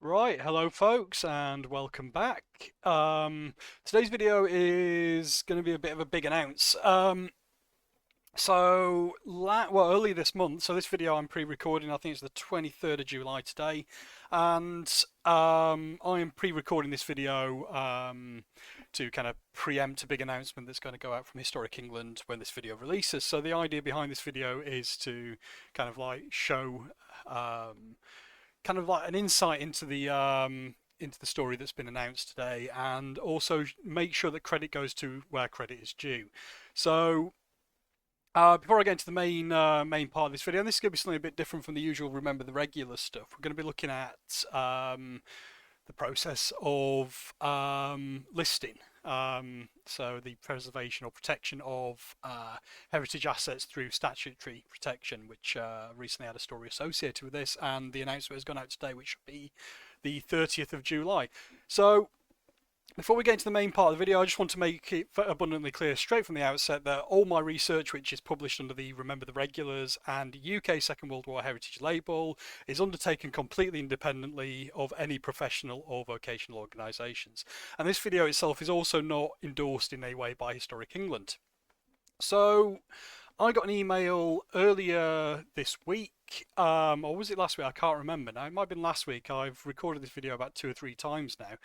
Right, hello folks, and welcome back. Today's video is going to be a bit of a big announce. Early this month, so this video I'm pre-recording, I think it's the 23rd of July today, and I am pre-recording this video to kind of preempt a big announcement that's going to go out from Historic England when this video releases. So the idea behind this video is to kind of like show um, kind of like an insight into the story that's been announced today, and also make sure that credit goes to where credit is due. So before I get into the main part of this video, and this is going to be something a bit different from the usual Remember the Regular stuff. We're going to be looking at the process of listing. So the preservation or protection of heritage assets through statutory protection, which recently had a story associated with this, and the announcement has gone out today, which should be the 30th of July. So before we get into the main part of the video, I just want to make it abundantly clear straight from the outset that all my research, which is published under the Remember the Regulars and UK Second World War Heritage label, is undertaken completely independently of any professional or vocational organisations. And this video itself is also not endorsed in any way by Historic England. So I got an email earlier this week, or was it last week? I can't remember now. It might have been last week. I've recorded this video about 2 or 3 times now.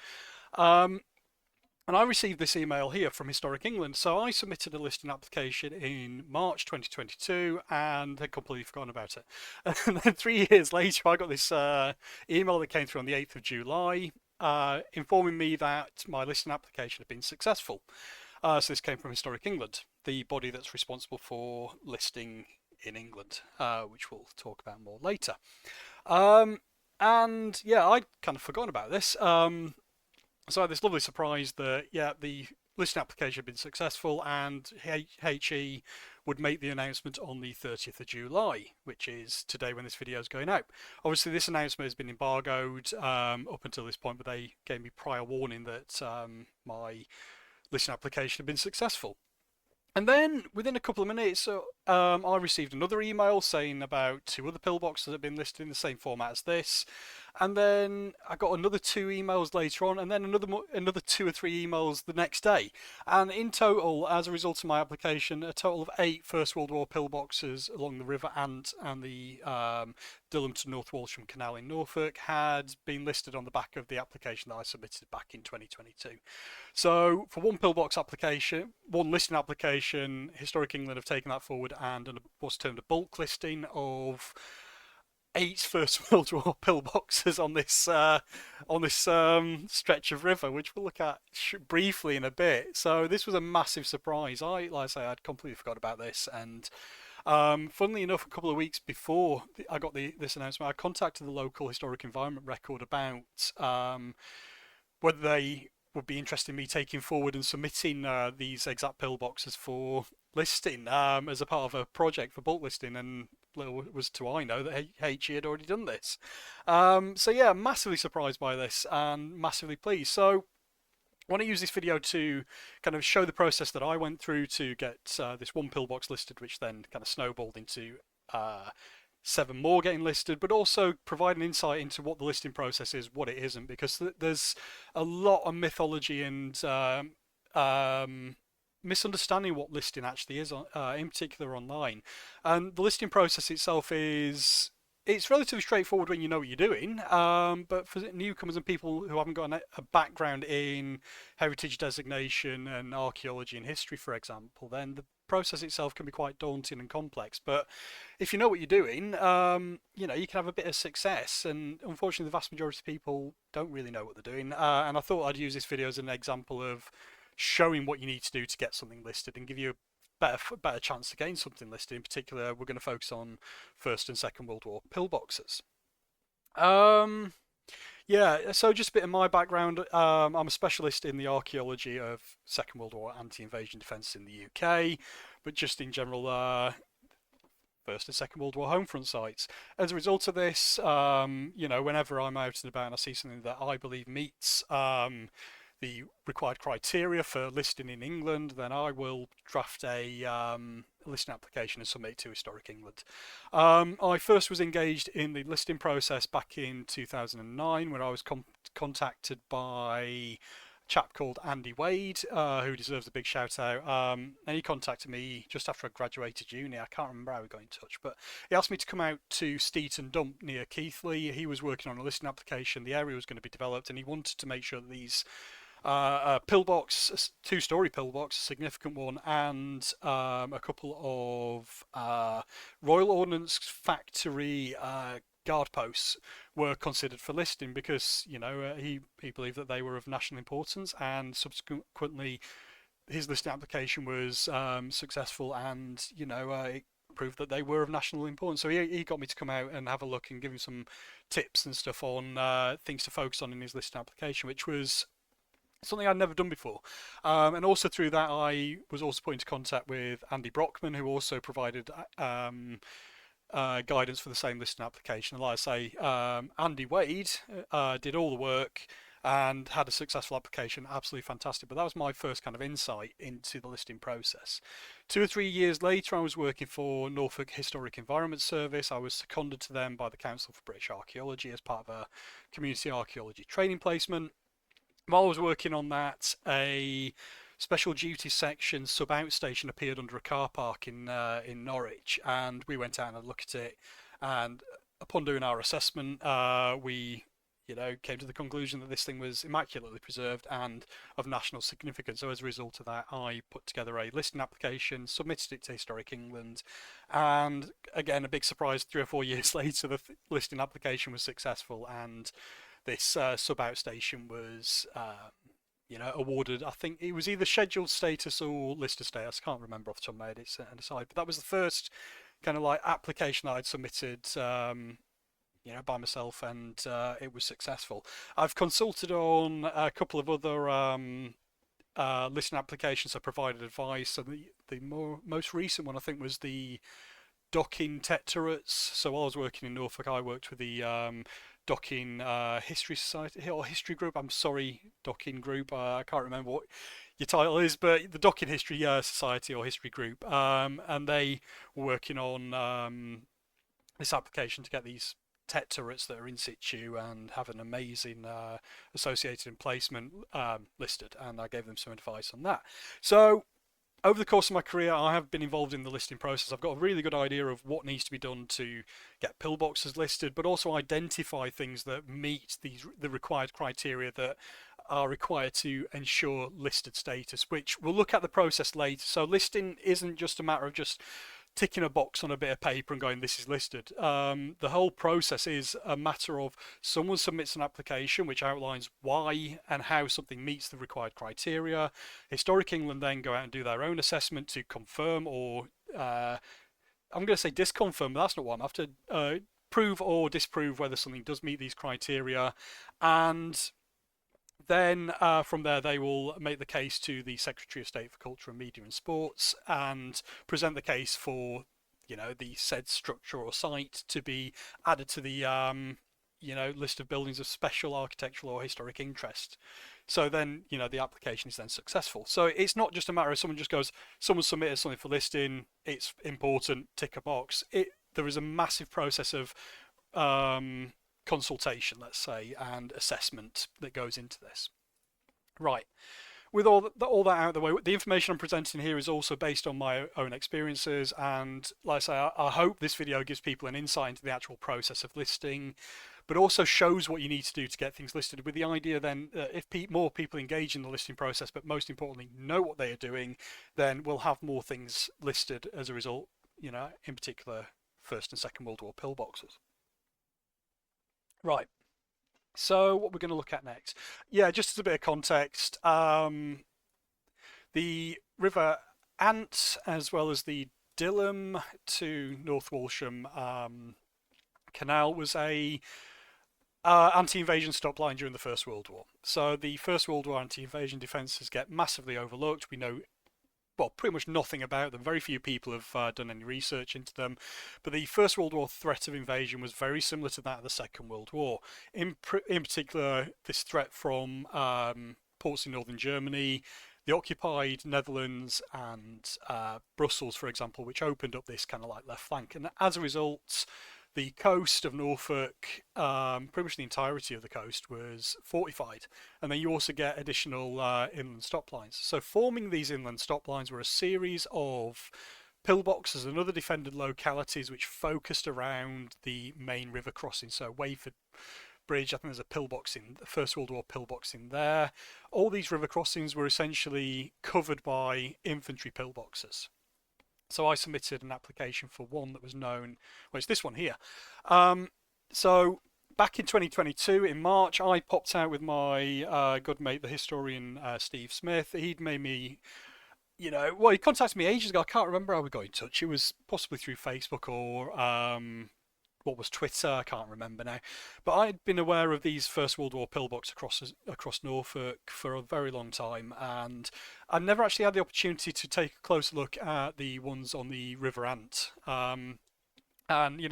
And I received this email here from Historic England. So I submitted a listing application in March 2022 and had completely forgotten about it. And then 3 years later, I got this email that came through on the 8th of July informing me that my listing application had been successful. So this came from Historic England, the body that's responsible for listing in England, which we'll talk about more later. And yeah, I'd kind of forgotten about this. So I had this lovely surprise that, yeah, the listing application had been successful and HE would make the announcement on the 30th of July, which is today when this video is going out. Obviously, this announcement has been embargoed up until this point, but they gave me prior warning that my listing application had been successful. And then within a couple of minutes, I received another email saying about 2 other pillboxes that had been listed in the same format as this. And then I got another 2 emails later on, and then another 2 or 3 emails the next day. And in total, as a result of my application, a total of 8 First World War pillboxes along the River Ant and the Durham to North Walsham Canal in Norfolk had been listed on the back of the application that I submitted back in 2022. So for one pillbox application, one listing application, Historic England have taken that forward and what's termed a bulk listing of 8 First World War pillboxes on this stretch of river, which we'll look at briefly in a bit. So this was a massive surprise. Like I say, I'd completely forgot about this, and funnily enough, a couple of weeks before I got this announcement, I contacted the local historic environment record about whether they would be interested in me taking forward and submitting these exact pillboxes for listing as a part of a project for bulk listing, and little was to I know that HE had already done this. So yeah, massively surprised by this and massively pleased. So I want to use this video to kind of show the process that I went through to get this one pillbox listed, which then kind of snowballed into 7 more getting listed, but also provide an insight into what the listing process is, what it isn't, because there's a lot of mythology and misunderstanding what listing actually is, in particular online. And the listing process itself it's relatively straightforward when you know what you're doing, but for newcomers and people who haven't got a background in heritage designation and archaeology and history, for example, then the process itself can be quite daunting and complex. But if you know what you're doing, you know, you can have a bit of success. And unfortunately, the vast majority of people don't really know what they're doing. And I thought I'd use this video as an example of showing what you need to do to get something listed and give you a better chance to gain something listed. In particular, we're going to focus on First and Second World War pillboxes. Yeah, so just a bit of my background. I'm a specialist in the archaeology of Second World War anti-invasion defence in the UK, but just in general, First and Second World War homefront sites. As a result of this, you know, whenever I'm out and about and I see something that I believe meets the required criteria for listing in England, then I will draft a listing application and submit it to Historic England. I first was engaged in the listing process back in 2009 when I was contacted by chap called Andy Wade, who deserves a big shout out. And he contacted me just after I graduated uni. I can't remember how we got in touch, but he asked me to come out to Steeton Dump near Keighley. He was working on a listing application. The area was going to be developed, and he wanted to make sure that these pillbox, a two-story pillbox, a significant one, and a couple of Royal Ordnance Factory guard posts were considered for listing because he believed that they were of national importance, and subsequently his listing application was successful, and it proved that they were of national importance. So he got me to come out and have a look and give him some tips and stuff on things to focus on in his listing application, which was something I'd never done before. And also through that, I was also put into contact with Andy Brockman, who also provided guidance for the same listing application. And like I say, Andy Wade did all the work and had a successful application, absolutely fantastic. But that was my first kind of insight into the listing process. 2 or 3 years later, I was working for Norfolk Historic Environment Service. I was seconded to them by the Council for British Archaeology as part of a community archaeology training placement. While I was working on that, a special duty section sub-outstation appeared under a car park in Norwich, and we went out and had a look at it. And upon doing our assessment, we came to the conclusion that this thing was immaculately preserved and of national significance. So as a result of that, I put together a listing application, submitted it to Historic England, and again, a big surprise, 3 or 4 years later, the listing application was successful, and this sub-outstation was awarded, I think it was either scheduled status or listed status. I can't remember off the top of my head, it's an aside, but that was the first kind of like application that I'd submitted by myself, and it was successful. I've consulted on a couple of other listing applications. I provided advice, and the most recent one I think was the docking tech turrets. So while I was working in Norfolk, I worked with the docking history society or history group. I'm sorry, docking group. I can't remember what your title is, but the docking history society or history group, and they were working on this application to get these tech turrets that are in situ and have an amazing associated emplacement listed, and I gave them some advice on that. So over the course of my career, I have been involved in the listing process. I've got a really good idea of what needs to be done to get pillboxes listed, but also identify things that meet the required criteria that are required to ensure listed status, which we'll look at the process later. So listing isn't just a matter of just ticking a box on a bit of paper and going, this is listed. The whole process is a matter of someone submits an application which outlines why and how something meets the required criteria. Historic England then go out and do their own assessment to confirm or I'm going to say disconfirm, but that's not what I'm after. Prove or disprove whether something does meet these criteria, and then from there they will make the case to the Secretary of State for Culture and Media and Sports and present the case for the said structure or site to be added to the list of buildings of special architectural or historic interest. So then the application is then successful. So it's not just a matter of someone submitted something for listing, it's important, tick a box. There is a massive process of consultation, let's say, and assessment that goes into this. Right. With all that out of the way, the information I'm presenting here is also based on my own experiences, and like I say, I hope this video gives people an insight into the actual process of listing, but also shows what you need to do to get things listed, with the idea then if more people engage in the listing process, but most importantly know what they are doing, then we'll have more things listed as a result, in particular First and Second World War pillboxes. Right, so what we're going to look at next. Yeah, just as a bit of context, the River Ant, as well as the Dilham to North Walsham Canal, was a anti-invasion stop line during the First World War. So the First World War anti-invasion defences get massively overlooked. We know pretty much nothing about them. Very few people have done any research into them. But the First World War threat of invasion was very similar to that of the Second World War. In particular, this threat from ports in northern Germany, the occupied Netherlands, and Brussels, for example, which opened up this kind of like left flank. And as a result, the coast of Norfolk, pretty much the entirety of the coast, was fortified. And then you also get additional inland stop lines. So forming these inland stop lines were a series of pillboxes and other defended localities which focused around the main river crossing. So Wayford Bridge, I think there's a pillbox in the First World War pillbox in there. All these river crossings were essentially covered by infantry pillboxes. So I submitted an application for one that was known, well, it's this one here. So back in 2022, in March, I popped out with my good mate, the historian Steve Smith. He'd made me, well, he contacted me ages ago. I can't remember how we got in touch. It was possibly through Facebook or what was Twitter, I can't remember now. But I'd been aware of these First World War pillbox across Norfolk for a very long time, and I never actually had the opportunity to take a closer look at the ones on the River Ant. And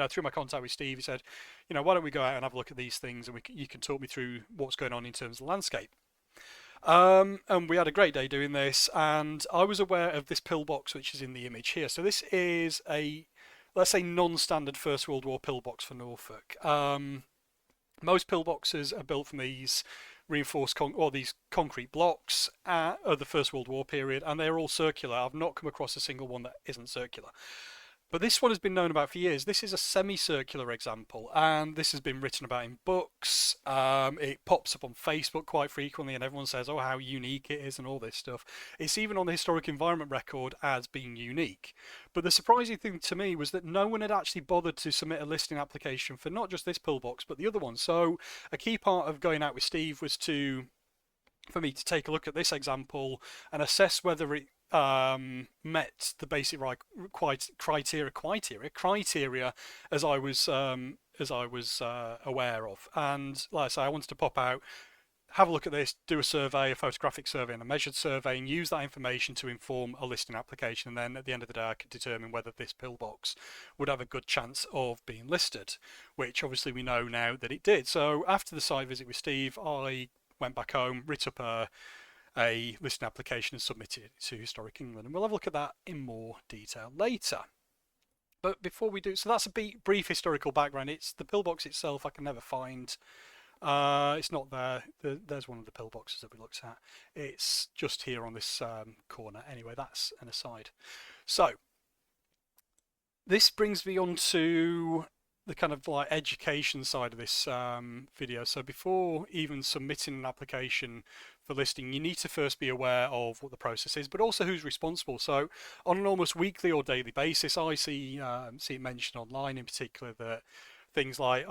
through my contact with Steve, he said, why don't we go out and have a look at these things, and you can talk me through what's going on in terms of the landscape. And we had a great day doing this, and I was aware of this pillbox which is in the image here. So this is a, let's say, non-standard First World War pillbox for Norfolk. Most pillboxes are built from these reinforced these concrete blocks of the First World War period, and they're all circular. I've not come across a single one that isn't circular. But this one has been known about for years. This is a semicircular example, and this has been written about in books. It pops up on Facebook quite frequently, and everyone says, oh, how unique it is and all this stuff. It's even on the Historic Environment Record as being unique. But the surprising thing to me was that no one had actually bothered to submit a listing application for not just this pillbox, but the other one. So a key part of going out with Steve was for me to take a look at this example and assess whether it met the basic criteria as I was aware of. And like I say, I wanted to pop out, have a look at this, do a survey, a photographic survey and a measured survey, and use that information to inform a listing application. And then at the end of the day, I could determine whether this pillbox would have a good chance of being listed, which obviously we know now that it did. So after the site visit with Steve, I went back home, writ up a listing application and submitted it to Historic England. And we'll have a look at that in more detail later. But before we do, so that's a brief historical background. It's the pillbox itself I can never find. It's not there. There's one of the pillboxes that we looked at. It's just here on this corner. Anyway, that's an aside. So this brings me on to the kind of like education side of this video. So before even submitting an application for listing, you need to first be aware of what the process is, but also who's responsible. So on an almost weekly or daily basis, I see it mentioned online in particular that things like,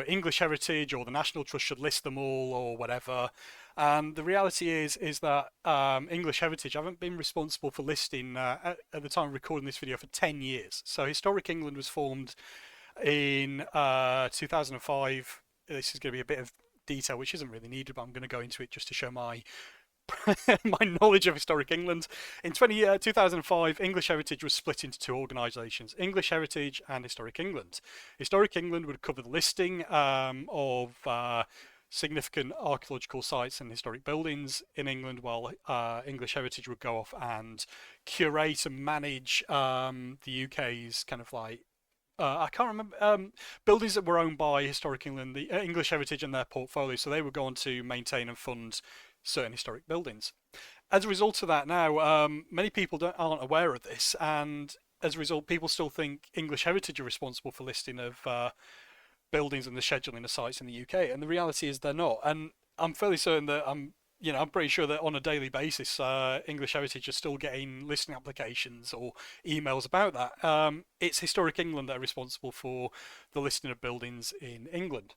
English Heritage or the National Trust should list them all or whatever. And the reality is that English Heritage haven't been responsible for listing at the time of recording this video for 10 years. So Historic England was formed in 2005. This is going to be a bit of detail which isn't really needed, but I'm going to go into it just to show my my knowledge of Historic England. In 2005, English Heritage was split into two organisations, English Heritage and Historic England. Historic England would cover the listing of significant archaeological sites and historic buildings in England, while English Heritage would go off and curate and manage the UK's kind of like I can't remember buildings that were owned by Historic England, the English Heritage and their portfolio. So they would go on to maintain and fund certain historic buildings. As a result of that, now many people aren't aware of this, and as a result, people still think English Heritage are responsible for listing of buildings and the scheduling of sites in the UK. And the reality is they're not. And I'm fairly certain that I'm pretty sure that on a daily basis, English Heritage are still getting listing applications or emails about that. It's Historic England that are responsible for the listing of buildings in England.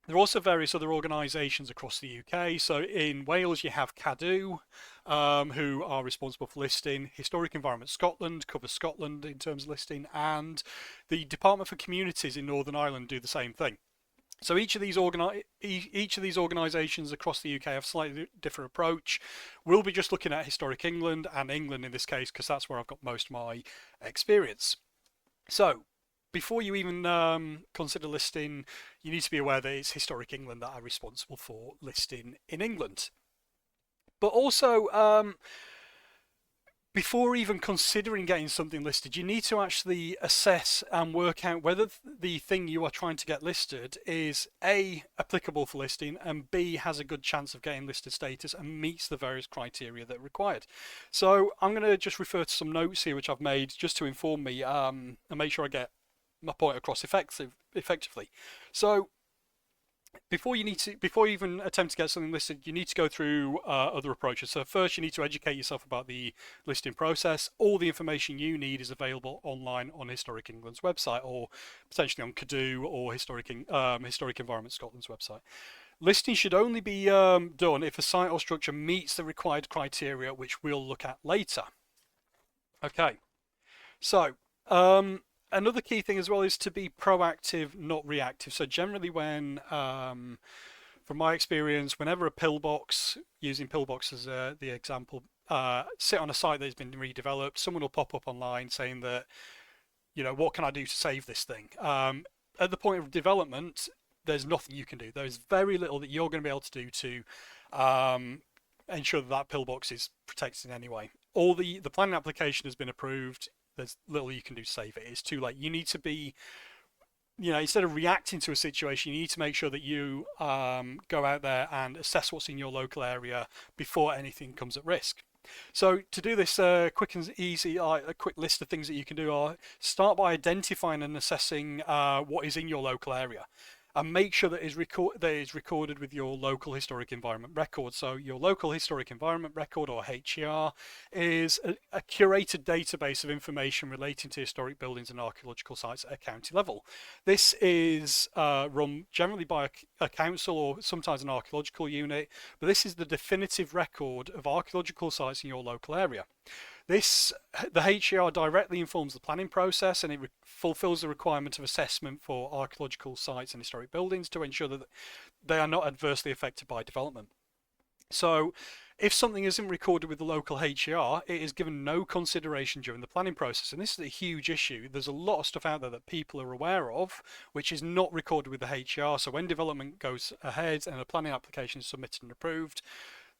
There are also various other organisations across the UK. So in Wales, you have Cadw, who are responsible for listing. Historic Environment Scotland covers Scotland in terms of listing, and the Department for Communities in Northern Ireland do the same thing. So each of these organisations across the UK have a slightly different approach. We'll be just looking at Historic England, and England in this case, because that's where I've got most of my experience. So before you even consider listing, you need to be aware that it's Historic England that are responsible for listing in England. But also, before even considering getting something listed, you need to actually assess and work out whether the thing you are trying to get listed is A, applicable for listing, and B, has a good chance of getting listed status and meets the various criteria that are required. So I'm going to just refer to some notes here which I've made just to inform me and make sure I get my point across effectively. So before you even attempt to get something listed, you need to go through other approaches. So first, you need to educate yourself about the listing process. All the information you need is available online on Historic England's website, or potentially on Cadoo or Historic Environment Scotland's website. Listing should only be done if a site or structure meets the required criteria, which we'll look at later. Okay, so another key thing as well is to be proactive, not reactive. So generally when from my experience, whenever a pillbox, using pillbox as the example, sit on a site that has been redeveloped, someone will pop up online saying that, what can I do to save this thing? At the point of development, there's nothing you can do. There's very little that you're going to be able to do to ensure that pillbox is protected in any way. All the planning application has been approved. There's little you can do to save it. It's too late. You need to be, instead of reacting to a situation, you need to make sure that you go out there and assess what's in your local area before anything comes at risk. So to do this quick and easy, a quick list of things that you can do are start by identifying and assessing what is in your local area. And make sure that is recorded with your local historic environment record. So your local historic environment record, or HER, is a curated database of information relating to historic buildings and archaeological sites at a county level. This is run generally by a council or sometimes an archaeological unit, but this is the definitive record of archaeological sites in your local area. The HER directly informs the planning process, and it fulfills the requirement of assessment for archaeological sites and historic buildings to ensure that they are not adversely affected by development. So if something isn't recorded with the local HER, it is given no consideration during the planning process. And this is a huge issue. There's a lot of stuff out there that people are aware of, which is not recorded with the HER. So when development goes ahead and a planning application is submitted and approved,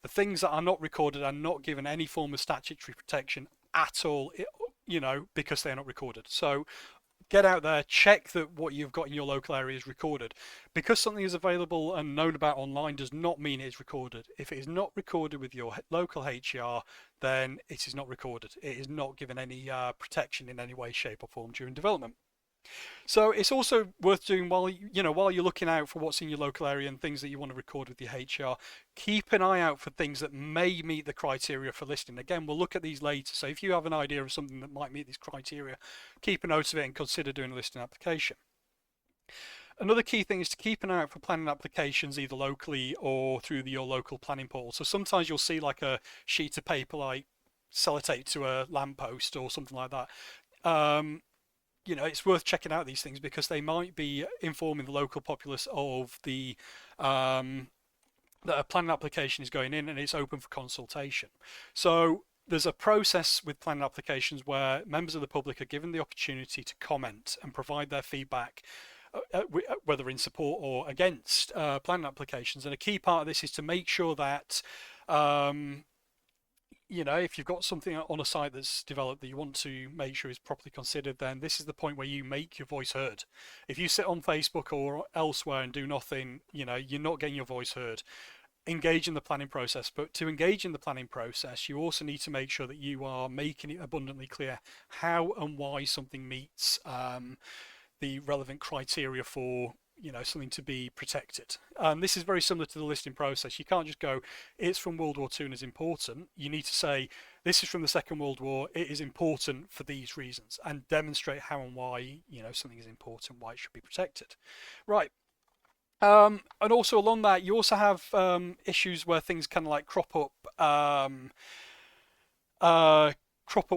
the things that are not recorded are not given any form of statutory protection at all, because they're not recorded. So get out there, check that what you've got in your local area is recorded. Because something is available and known about online does not mean it is recorded. If it is not recorded with your local HER, then it is not recorded. It is not given any protection in any way, shape or form during development. So it's also worth doing while you're looking out for what's in your local area and things that you want to record with your HER. Keep an eye out for things that may meet the criteria for listing. Again, we'll look at these later. So if you have an idea of something that might meet these criteria, keep a note of it and consider doing a listing application. Another key thing is to keep an eye out for planning applications either locally or through your local planning portal. So sometimes you'll see like a sheet of paper like sellotape to a lamppost or something like that. It's worth checking out these things because they might be informing the local populace of that a planning application is going in and it's open for consultation. So there's a process with planning applications where members of the public are given the opportunity to comment and provide their feedback, whether in support or against planning applications. And a key part of this is to make sure that if you've got something on a site that's developed that you want to make sure is properly considered, then this is the point where you make your voice heard. If you sit on Facebook or elsewhere and do nothing, you're not getting your voice heard. Engage in the planning process, but to engage in the planning process, you also need to make sure that you are making it abundantly clear how and why something meets the relevant criteria for something to be protected. This is very similar to the listing process. You can't just go, it's from World War II and is important. You need to say, this is from the Second World War, it is important for these reasons, and demonstrate how and why something is important, why it should be protected. Right. And also along that, you also have issues where things kind of like crop up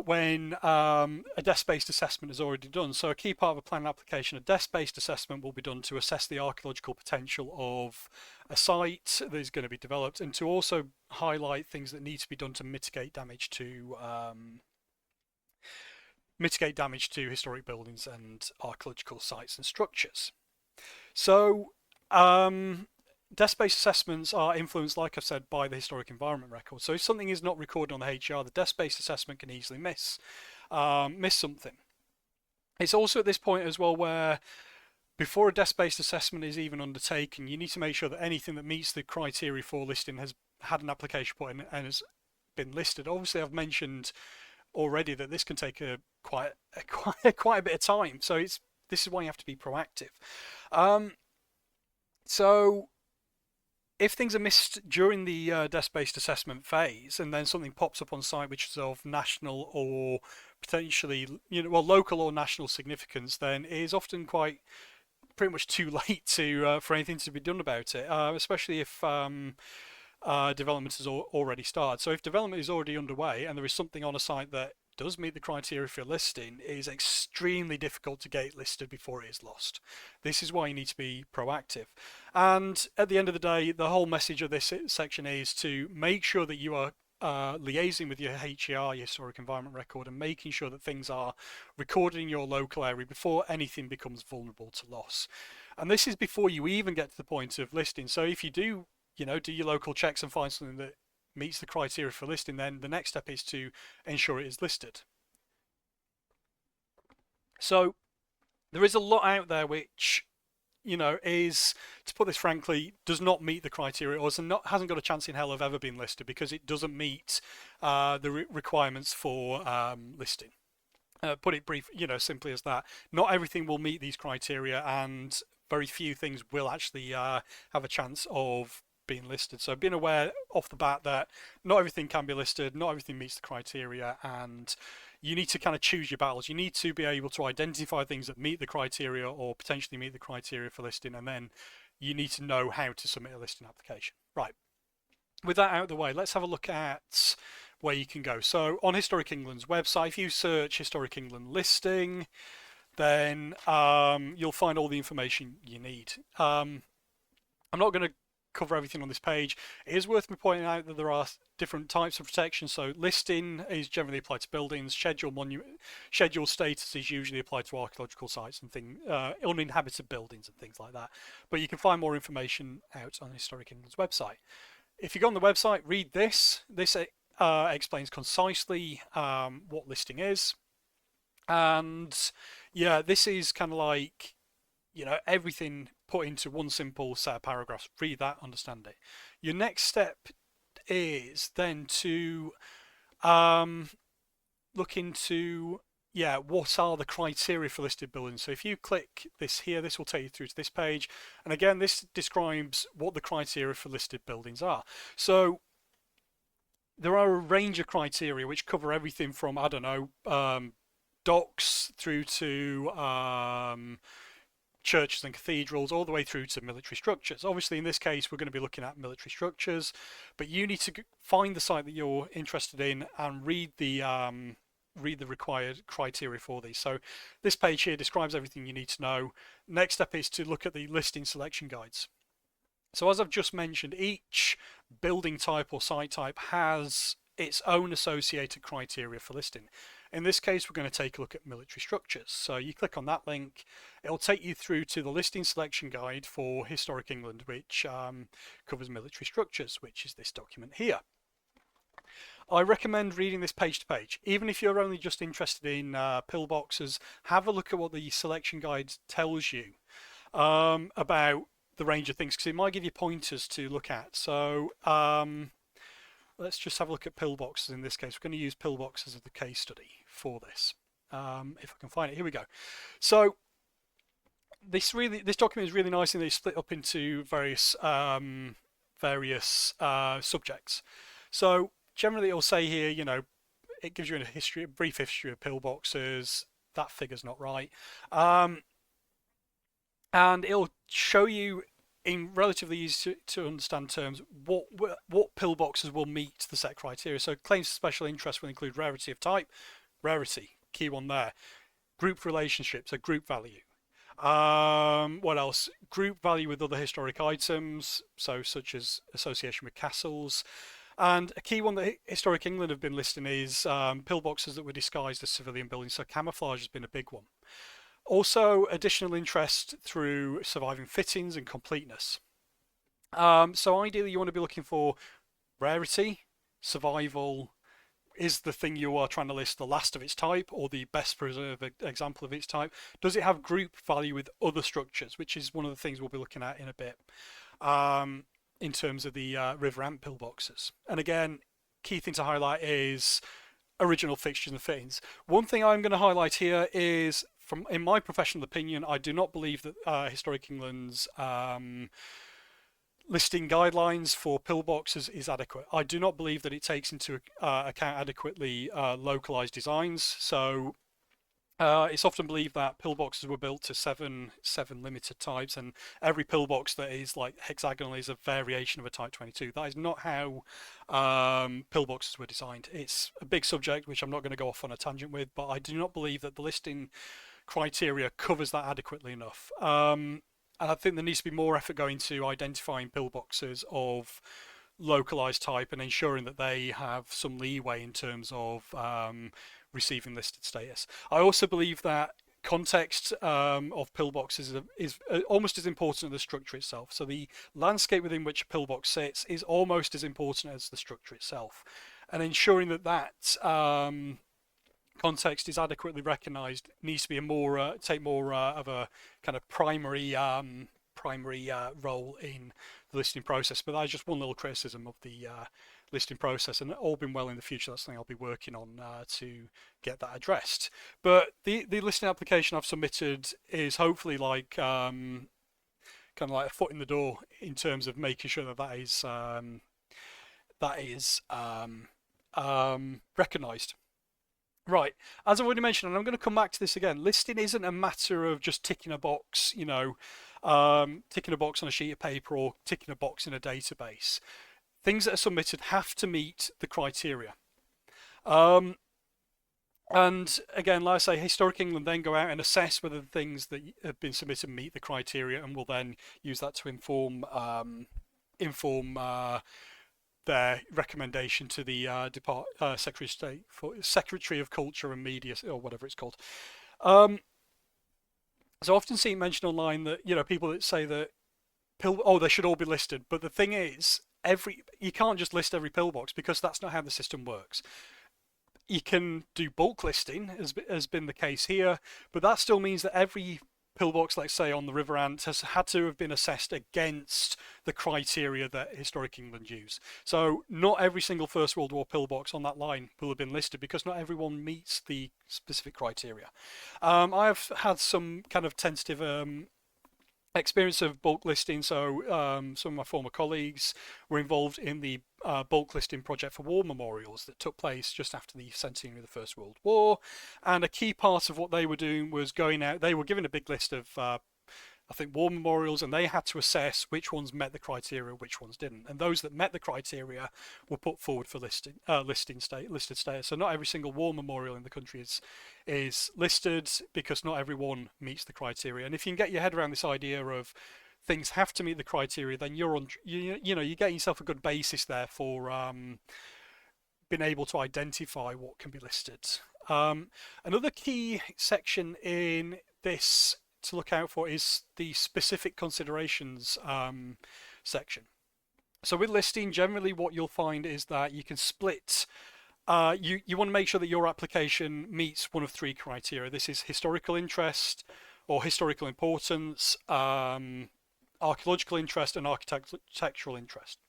when a desk-based assessment is already done. So a key part of a planning application, a desk-based assessment will be done to assess the archaeological potential of a site that is going to be developed and to also highlight things that need to be done to mitigate damage to mitigate damage to historic buildings and archaeological sites and structures. So, desk-based assessments are influenced, like I've said, by the historic environment record. So if something is not recorded on the HER, the desk-based assessment can easily miss something. It's also at this point as well where before a desk-based assessment is even undertaken, you need to make sure that anything that meets the criteria for listing has had an application put in and has been listed. Obviously, I've mentioned already that this can take quite a bit of time. So this is why you have to be proactive. So if things are missed during the desk-based assessment phase, and then something pops up on site which is of national or potentially, local or national significance, then it is often pretty much too late to for anything to be done about it. Especially if development has already started. So if development is already underway and there is something on a site that does meet the criteria for listing, it is extremely difficult to get it listed before it is lost. This is why you need to be proactive. And at the end of the day, the whole message of this section is to make sure that you are liaising with your HER, your historic environment record, and making sure that things are recorded in your local area before anything becomes vulnerable to loss. And this is before you even get to the point of listing. So if you do your local checks and find something that meets the criteria for listing, then the next step is to ensure it is listed. So there is a lot out there which, is, to put this frankly, does not meet the criteria or hasn't got a chance in hell of ever being listed because it doesn't meet the requirements for listing. Put it brief, simply as that. Not everything will meet these criteria, and very few things will actually have a chance of being listed. So being aware off the bat that not everything can be listed, not everything meets the criteria, and you need to kind of choose your battles. You need to be able to identify things that meet the criteria or potentially meet the criteria for listing, and then you need to know how to submit a listing application. Right. With that out of the way, let's have a look at where you can go. So on Historic England's website, if you search Historic England listing, then you'll find all the information you need. I'm not going to cover everything on this page. It is worth me pointing out that there are different types of protection. So listing is generally applied to buildings. Schedule status is usually applied to archaeological sites and uninhabited buildings and things like that. But you can find more information out on Historic England's website. If you go on the website, read this. This explains concisely what listing is. And yeah, this is kind of like, everything put into one simple set of paragraphs. Read that, understand it. Your next step is then to look into, what are the criteria for listed buildings. So if you click this here, this will take you through to this page. And again, this describes what the criteria for listed buildings are. So there are a range of criteria which cover everything from, docks through to churches and cathedrals, all the way through to military structures. Obviously, in this case, we're going to be looking at military structures, but you need to find the site that you're interested in and read the required criteria for these. So this page here describes everything you need to know. Next step is to look at the listing selection guides. So as I've just mentioned, each building type or site type has its own associated criteria for listing. In this case, we're going to take a look at military structures. So you click on that link, it'll take you through to the listing selection guide for Historic England, which covers military structures, which is this document here. I recommend reading this page to page. Even if you're only just interested in pillboxes, have a look at what the selection guide tells you about the range of things, because it might give you pointers to look at. So let's just have a look at pillboxes in this case. We're going to use pillboxes as the case study for this. If I can find it, here we go. So this document is really nice, and they split up into various subjects. So generally, it'll say here, it gives you a brief history of pillboxes. That figure's not right, and it'll show you in relatively easy to understand terms what pillboxes will meet the set criteria. So claims of special interest will include rarity of type, key one there, group relationships, so group value. What else? Group value with other historic items, so such as association with castles. And a key one that Historic England have been listing is pillboxes that were disguised as civilian buildings. So camouflage has been a big one. Also, additional interest through surviving fittings and completeness. So ideally, you want to be looking for rarity, survival. Is the thing you are trying to list the last of its type or the best preserved example of its type? Does it have group value with other structures, which is one of the things we'll be looking at in a bit, in terms of the River Ant Pillboxes. And again, key thing to highlight is original fixtures and fittings. One thing I'm going to highlight here is, from in my professional opinion, I do not believe that Historic England's listing guidelines for pillboxes is adequate. I do not believe that it takes into account adequately localized designs. So it's often believed that pillboxes were built to seven limited types, and every pillbox that is like hexagonal is a variation of a Type 22. That is not how pillboxes were designed. It's a big subject which I'm not going to go off on a tangent with, but I do not believe that the listing criteria covers that adequately enough. And I think there needs to be more effort going to identifying pillboxes of localized type and ensuring that they have some leeway in terms of receiving listed status. I also believe that context of pillboxes is almost as important as the structure itself. So the landscape within which a pillbox sits is almost as important as the structure itself. And ensuring that context is adequately recognised needs to be take more of a kind of primary role in the listing process. But that's just one little criticism of the listing process, and all been well in the future, that's something I'll be working on to get that addressed. But the listing application I've submitted is hopefully like kind of like a foot in the door in terms of making sure that is recognised. Right, as I've already mentioned, and I'm going to come back to this again, listing isn't a matter of just ticking a box, ticking a box on a sheet of paper or ticking a box in a database. Things that are submitted have to meet the criteria. And again, like I say, Historic England then go out and assess whether the things that have been submitted meet the criteria, and will then use that to inform their recommendation to the Secretary of State for Secretary of Culture and Media, or whatever it's called. So I often see mentioned online that people that say that they should all be listed, but the thing is, you can't just list every pillbox because that's not how the system works. You can do bulk listing, as has been the case here, but that still means that every pillbox, let's say on the River Ant, has had to have been assessed against the criteria that Historic England use. So not every single First World War pillbox on that line will have been listed because not everyone meets the specific criteria. I have had some kind of tentative experience of bulk listing. So some of my former colleagues were involved in the bulk listing project for war memorials that took place just after the centenary of the First World War. And a key part of what they were doing was going out, they were given a big list of I think war memorials, and they had to assess which ones met the criteria, which ones didn't. And those that met the criteria were put forward for listed status. So not every single war memorial in the country is listed because not everyone meets the criteria. And if you can get your head around this idea of things have to meet the criteria, then you're getting yourself a good basis there for being able to identify what can be listed. Another key section in this to look out for is the specific considerations section. So with listing, generally what you'll find is that you can split. You want to make sure that your application meets one of three criteria. This is historical interest or historical importance, archaeological interest, and architectural interest.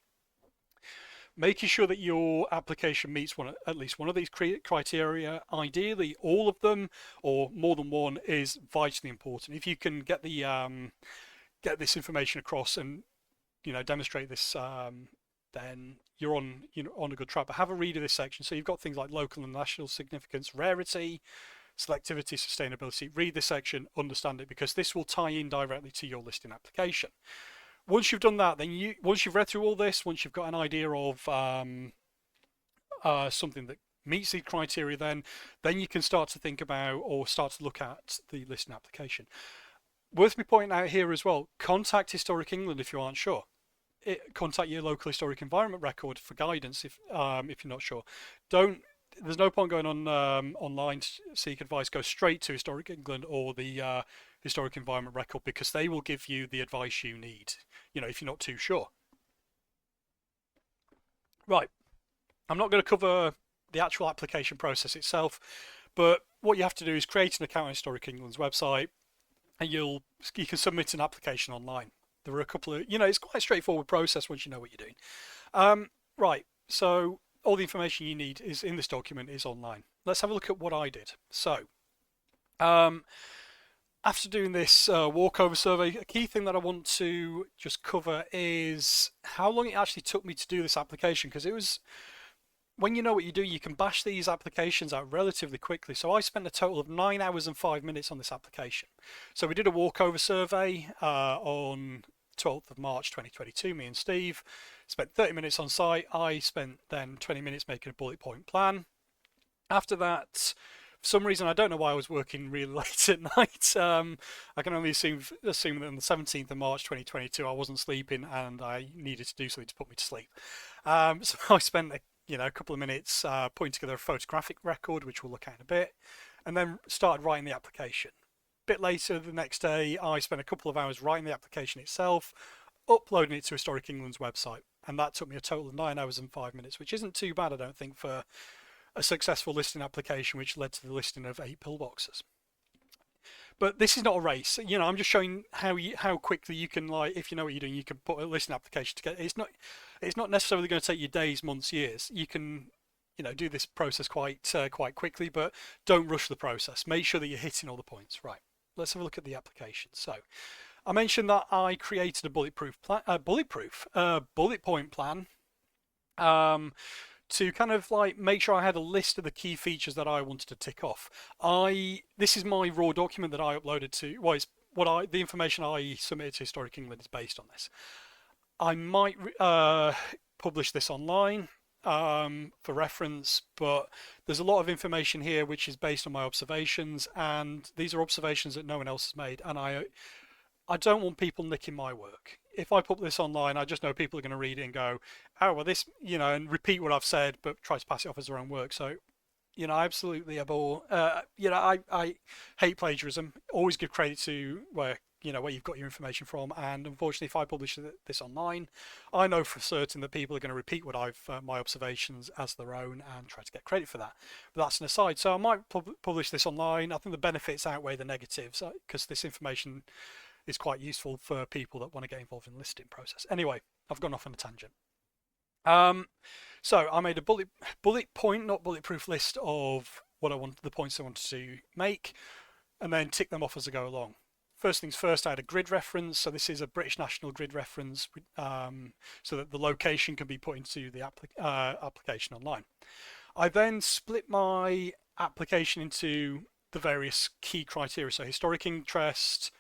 Making sure that your application meets at least one of these criteria, ideally all of them or more than one, is vitally important. If you can get this information across and demonstrate this, then you're on a good track. But have a read of this section. So you've got things like local and national significance, rarity, selectivity, sustainability. Read this section, understand it, because this will tie in directly to your listing application. Once you've done that, then once you've read through all this, once you've got an idea of something that meets the criteria, then you can start to think about or start to look at the listing application. Worth me pointing out here as well, contact Historic England if you aren't sure. contact your local historic environment record for guidance if you're not sure. Don't. There's no point going on online to seek advice. Go straight to Historic England or the Historic Environment Record, because they will give you the advice you need. If you're not too sure. Right. I'm not going to cover the actual application process itself, but what you have to do is create an account on Historic England's website, and you can submit an application online. There are a couple of, it's quite a straightforward process once you know what you're doing. Right, so all the information you need is in this document, is online. Let's have a look at what I did. So, after doing this walkover survey, a key thing that I want to just cover is how long it actually took me to do this application, because it was, when you know what you do, you can bash these applications out relatively quickly. So I spent a total of 9 hours and 5 minutes on this application. So we did a walkover survey on 12th of March 2022, me and Steve. Spent 30 minutes on site. I spent then 20 minutes making a bullet point plan. After that, for some reason, I don't know why I was working really late at night. I can only assume that on the 17th of March 2022, I wasn't sleeping and I needed to do something to put me to sleep. So I spent a couple of minutes putting together a photographic record, which we'll look at in a bit, and then started writing the application. A bit later the next day, I spent a couple of hours writing the application itself, uploading it to Historic England's website, and that took me a total of 9 hours and 5 minutes, which isn't too bad, I don't think, for a successful listing application, which led to the listing of 8 pillboxes. But this is not a race. I'm just showing how quickly you can, if you know what you're doing, you can put a listing application together. It's not necessarily going to take you days, months, years. You can, do this process quite quickly, but don't rush the process. Make sure that you're hitting all the points. Right. Let's have a look at the application. So, I mentioned that I created a bullet point plan. To kind of make sure I had a list of the key features that I wanted to tick off. This is my raw document that I uploaded to. Well, it's the information I submitted to Historic England is based on this. I might publish this online for reference, but there's a lot of information here which is based on my observations, and these are observations that no one else has made, and I don't want people nicking my work. If I put this online, I just know people are going to read it and go, oh, well, this, and repeat what I've said, but try to pass it off as their own work. So, I absolutely abhor, I hate plagiarism. Always give credit to where you've got your information from. And unfortunately, if I publish this online, I know for certain that people are going to repeat what my observations as their own and try to get credit for that. But that's an aside. So I might publish this online. I think the benefits outweigh the negatives, because this information is quite useful for people that want to get involved in the listing process. Anyway, I've gone off on a tangent. So I made a bullet point, not bulletproof list of the points I wanted to make, and then tick them off as I go along. First things first, I had a grid reference. So this is a British National Grid reference, so that the location can be put into the application online. I then split my application into the various key criteria. So historic interest,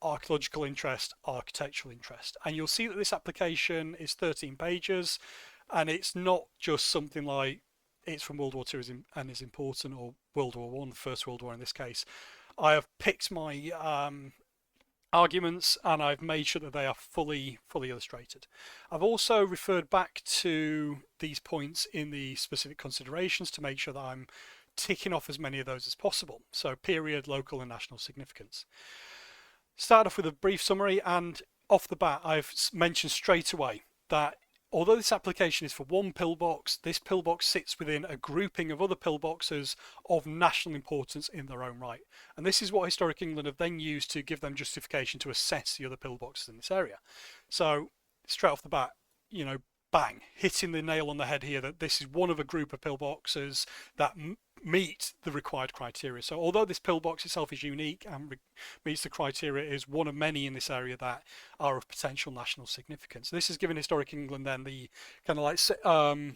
archaeological interest, architectural interest. And you'll see that this application is 13 pages, and it's not just something like it's from World War II and is important, or World War One, the First World War in this case. I have picked my arguments, and I've made sure that they are fully illustrated. I've also referred back to these points in the specific considerations to make sure that I'm ticking off as many of those as possible. So period, local and national significance. Start off with a brief summary, and off the bat I've mentioned straight away that although this application is for one pillbox, this pillbox sits within a grouping of other pillboxes of national importance in their own right. And this is what Historic England have then used to give them justification to assess the other pillboxes in this area. So straight off the bat, bang, hitting the nail on the head here that this is one of a group of pillboxes that meet the required criteria. So although this pillbox itself is unique and meets the criteria, it is one of many in this area that are of potential national significance. This has given Historic England then the kind of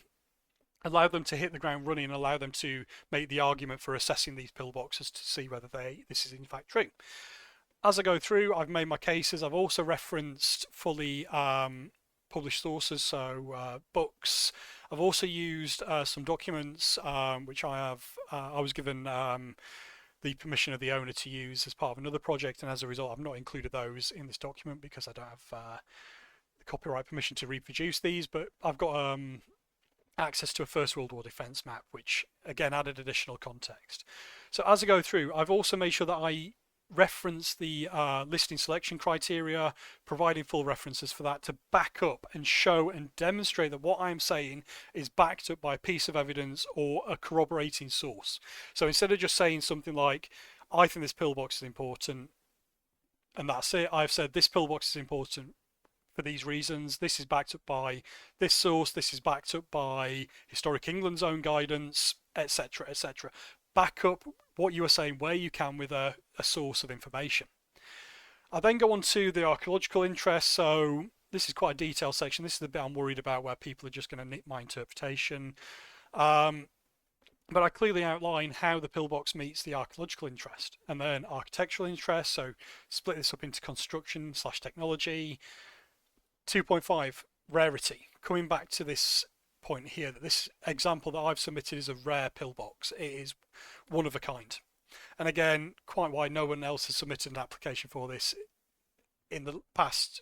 allow them to hit the ground running and allow them to make the argument for assessing these pillboxes to see whether this is in fact true. As I go through, I've made my cases. I've also referenced fully published sources, so books. I've also used some documents which I was given the permission of the owner to use as part of another project, and as a result I've not included those in this document because I don't have the copyright permission to reproduce these, but I've got access to a First World War defence map, which again added additional context. So as I go through, I've also made sure that I reference the listing selection criteria, providing full references for that to back up and show and demonstrate that what I'm saying is backed up by a piece of evidence or a corroborating source. So instead of just saying something like, I think this pillbox is important, and that's it, I've said this pillbox is important for these reasons, this is backed up by this source, this is backed up by Historic England's own guidance, etc., etc. Back up what you are saying where you can with a source of information. I then go on to the archaeological interest. So this is quite a detailed section. This is the bit I'm worried about, where people are just going to nip my interpretation. But I clearly outline how the pillbox meets the archaeological interest, and then architectural interest. So split this up into construction / technology. 2.5, rarity. Coming back to this point here, that this example that I've submitted is a rare pillbox. It is one of a kind. And again, quite why no one else has submitted an application for this in the past,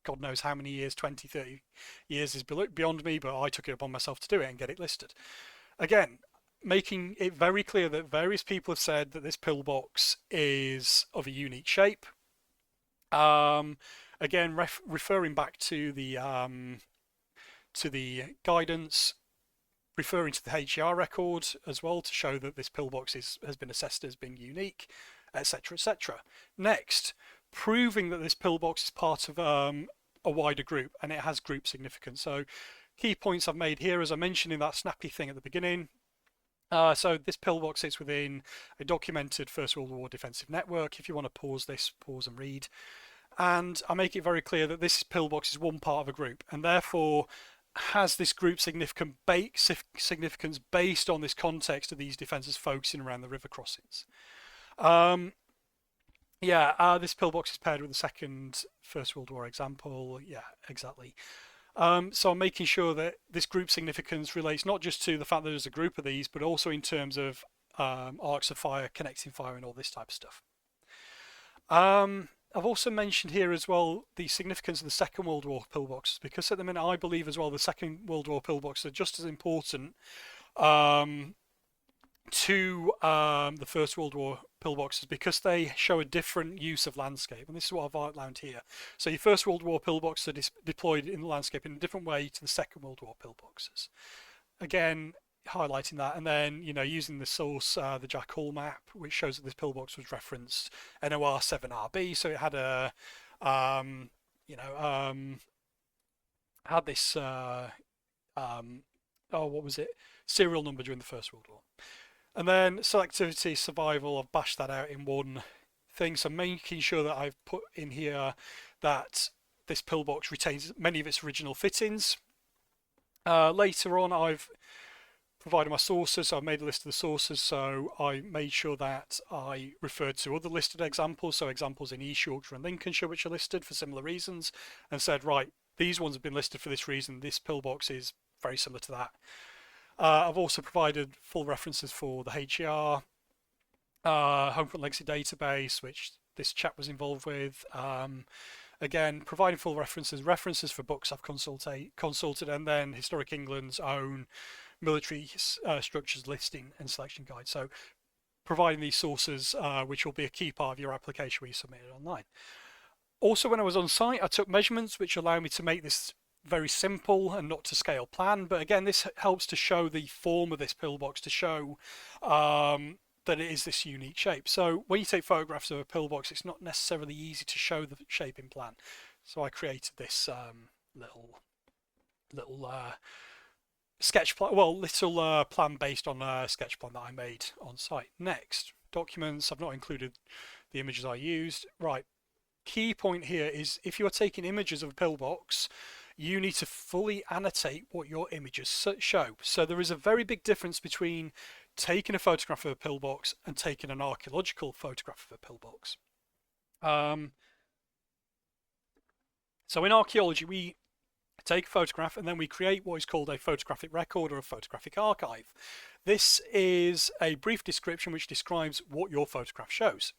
God knows how many years, 20, 30 years is beyond me, but I took it upon myself to do it and get it listed. Again, making it very clear that various people have said that this pillbox is of a unique shape. Again, referring back to the guidance, referring to the HER record as well to show that this pillbox has been assessed as being unique, etc., etc. Next, proving that this pillbox is part of a wider group and it has group significance. So key points I've made here, as I mentioned in that snappy thing at the beginning. So this pillbox sits within a documented First World War defensive network. If you want to pause this, pause and read. And I make it very clear that this pillbox is one part of a group, and therefore has this group significance based on this context of these defences focusing around the river crossings. This pillbox is paired with the second First World War example. Yeah, exactly. So I'm making sure that this group significance relates not just to the fact that there's a group of these, but also in terms of arcs of fire, connecting fire, and all this type of stuff. I've also mentioned here as well the significance of the Second World War pillboxes, because at the minute I believe as well the Second World War pillboxes are just as important to the First World War pillboxes, because they show a different use of landscape, and this is what I've outlined here. So your First World War pillboxes are deployed in the landscape in a different way to the Second World War pillboxes. Again, highlighting that, and then using the source, the Jack Hall map, which shows that this pillbox was referenced NOR 7RB, so it had a had this what was it, serial number during the First World War. And then selectivity, survival, I've bashed that out in one thing, so making sure that I've put in here that this pillbox retains many of its original fittings. Later on I've provided my sources, so I've made a list of the sources, so I made sure that I referred to other listed examples, so examples in East Yorkshire and Lincolnshire which are listed for similar reasons, and said, right, these ones have been listed for this reason, this pillbox is very similar to that. I've also provided full references for the HER, Homefront Legacy Database, which this chap was involved with. Again, providing full references for books I've consulted, and then Historic England's own military structures listing and selection guide. So providing these sources, which will be a key part of your application when you submit it online. Also, when I was on site, I took measurements which allow me to make this very simple and not to scale plan. But again, this helps to show the form of this pillbox, to show that it is this unique shape. So when you take photographs of a pillbox, it's not necessarily easy to show the shape in plan. So I created this little sketch plan, little plan based on a sketch plan that I made on site. Next, documents. I've not included the images I used. Right, key point here is if you are taking images of a pillbox, you need to fully annotate what your images show. So there is a very big difference between taking a photograph of a pillbox and taking an archaeological photograph of a pillbox. So in archaeology, we take a photograph and then we create what is called a photographic record or a photographic archive. This is a brief description which describes what your photograph shows.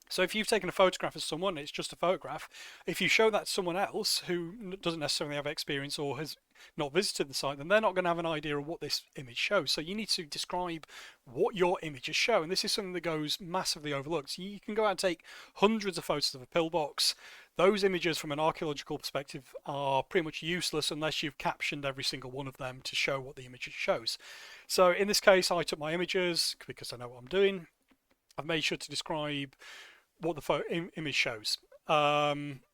So if you've taken a photograph of someone, it's just a photograph. If you show that to someone else who doesn't necessarily have experience or has not visited the site, then they're not going to have an idea of what this image shows. So you need to describe what your images show, and this is something that goes massively overlooked. You can go out and take hundreds of photos of a pillbox. Those images from an archaeological perspective are pretty much useless unless you've captioned every single one of them to show what the image shows. So in this case, I took my images because I know what I'm doing. I've made sure to describe what the image shows.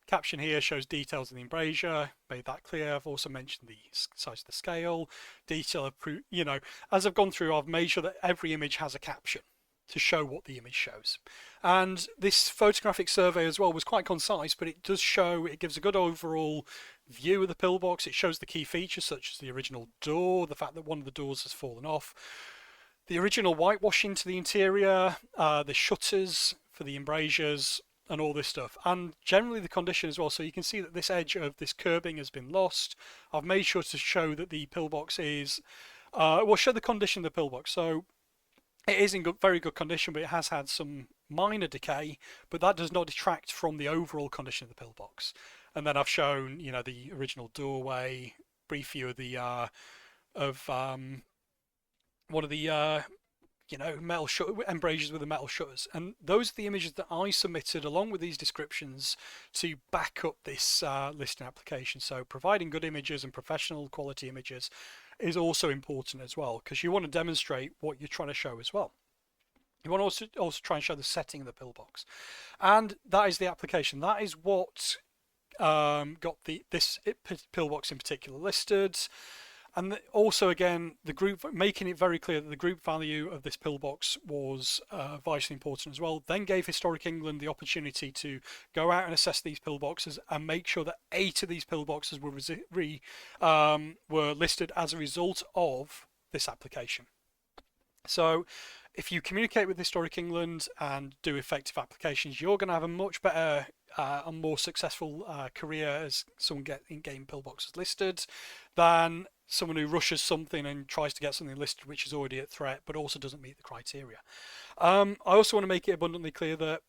Caption here shows details of the embrasure, made that clear. I've also mentioned the size of the scale, detail of, as I've gone through, I've made sure that every image has a caption to show what the image shows. And this photographic survey as well was quite concise, but it does show, it gives a good overall view of the pillbox. It shows the key features such as the original door, the fact that one of the doors has fallen off, the original whitewashing to the interior, the shutters for the embrasures, and all this stuff, and generally the condition as well. So you can see that this edge of this curbing has been lost. I've made sure to show that the pillbox is, show the condition of the pillbox. So it is in very good condition, but it has had some minor decay, but that does not detract from the overall condition of the pillbox. And then I've shown, the original doorway, brief view of the one of the metal embrasures with the metal shutters, and those are the images that I submitted along with these descriptions to back up this listing application. So providing good images and professional quality images is also important as well, because you want to demonstrate what you're trying to show as well. You want to also try and show the setting of the pillbox, and that is the application. That is what got this pillbox in particular listed. And also, again, the group, making it very clear that the group value of this pillbox was vitally important as well, then gave Historic England the opportunity to go out and assess these pillboxes and make sure that 8 of these pillboxes were listed as a result of this application. So if you communicate with Historic England and do effective applications, you're going to have a much better and more successful career as someone getting pillboxes listed than someone who rushes something and tries to get something listed which is already a threat but also doesn't meet the criteria. I also want to make it abundantly clear that,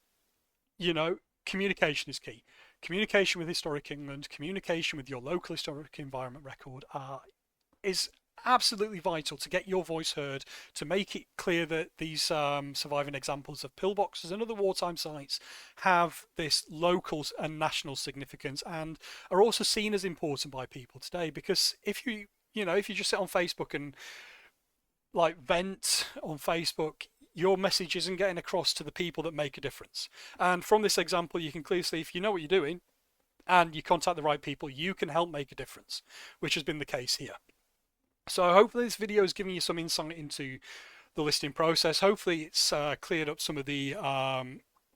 communication is key. Communication with Historic England, communication with your local historic environment record is absolutely vital to get your voice heard, to make it clear that these surviving examples of pillboxes and other wartime sites have this local and national significance and are also seen as important by people today. Because if you just sit on Facebook and vent on Facebook, your message isn't getting across to the people that make a difference. And from this example, you can clearly see if you know what you're doing and you contact the right people, you can help make a difference, which has been the case here. So hopefully this video is giving you some insight into the listing process. Hopefully it's cleared up some of the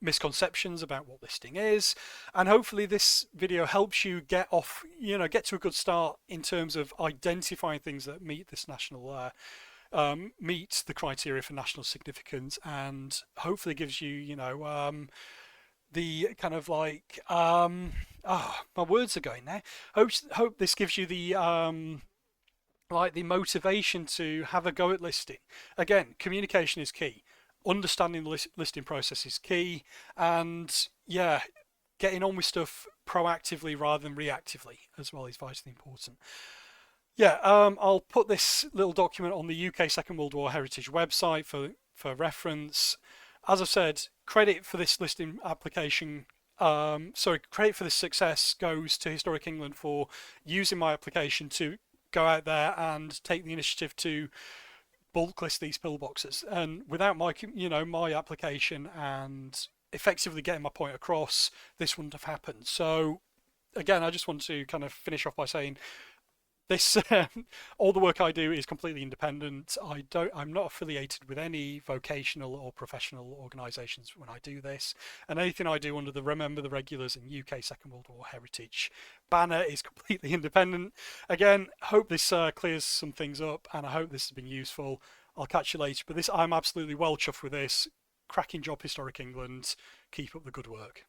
misconceptions about what listing is, and hopefully this video helps you get to a good start in terms of identifying things that meet this national meet the criteria for national significance, and hopefully gives you the kind of my words are going there. Hope this gives you the the motivation to have a go at listing. Again, communication is key. Understanding the listing process is key, and getting on with stuff proactively rather than reactively as well is vitally important. I'll put this little document on the UK Second World War Heritage website for reference. As I've said, credit for this listing application, credit for this success goes to Historic England for using my application to go out there and take the initiative to bulk list these pillboxes. And without my application and effectively getting my point across, this wouldn't have happened. So again, I just want to kind of finish off by saying this all the work I do is completely independent. I'm not affiliated with any vocational or professional organisations when I do this, and anything I do under the Remember the Regulars and UK Second World War Heritage banner is completely independent. Again, hope this clears some things up, and I hope this has been useful. I'll catch you later, but I'm absolutely well chuffed with this. Cracking job, Historic England. Keep up the good work.